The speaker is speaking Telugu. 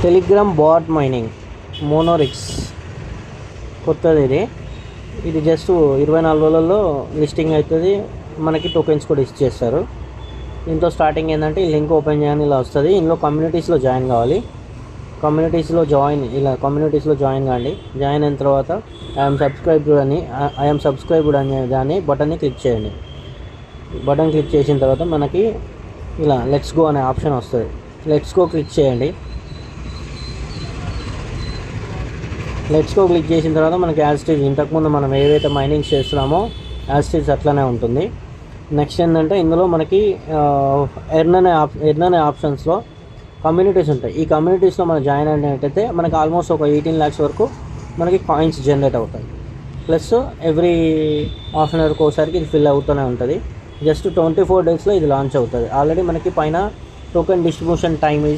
టెలిగ్రామ్ బాట్ మైనింగ్ మోనోరిక్స్ కొత్తది. ఇది జస్ట్ 24 రోజులలో లిస్టింగ్ అవుతుంది. మనకి టోకెన్స్ కూడా ఇచ్చేస్తారు. దీంట్లో స్టార్టింగ్ ఏంటంటే ఈ లింక్ ఓపెన్ చేయని ఇలా వస్తుంది. ఇందులో కమ్యూనిటీస్లో జాయిన్ కావాలి. కమ్యూనిటీస్లో జాయిన్ కాండి. జాయిన్ అయిన తర్వాత ఐఎమ్ సబ్స్క్రైబ్డ్ అనే దాన్ని బటన్ని క్లిక్ చేయండి. బటన్ క్లిక్ చేసిన తర్వాత మనకి ఇలా లెట్స్ గో అనే ఆప్షన్ వస్తుంది. లెట్స్ గో క్లిక్ చేయండి. లెట్స్ గో క్లిక్ చేసిన తర్వాత మనకి యాజ్ స్టేజ్ ఇంతకుముందు మనం ఏవైతే మైనింగ్స్ చేస్తున్నామో యాజ్ స్టేజ్ అట్లనే ఉంటుంది. నెక్స్ట్ ఏంటంటే ఇందులో మనకి ఎర్న్ అనే ఆప్షన్స్లో కమ్యూనిటీస్ ఉంటాయి. ఈ కమ్యూనిటీస్లో మనం జాయిన్ అయినట్టయితే మనకి ఆల్మోస్ట్ ఒక 18 lakhs వరకు మనకి కాయిన్స్ జనరేట్ అవుతాయి. ప్లస్ ఎవ్రీ హాఫ్ అన్ అవర్కి ఒకసారికి ఇది ఫిల్ అవుతూనే ఉంటుంది. జస్ట్ 24 daysలో ఇది లాంచ్ అవుతుంది. ఆల్రెడీ మనకి పైన టోకెన్ డిస్ట్రిబ్యూషన్ టైమ్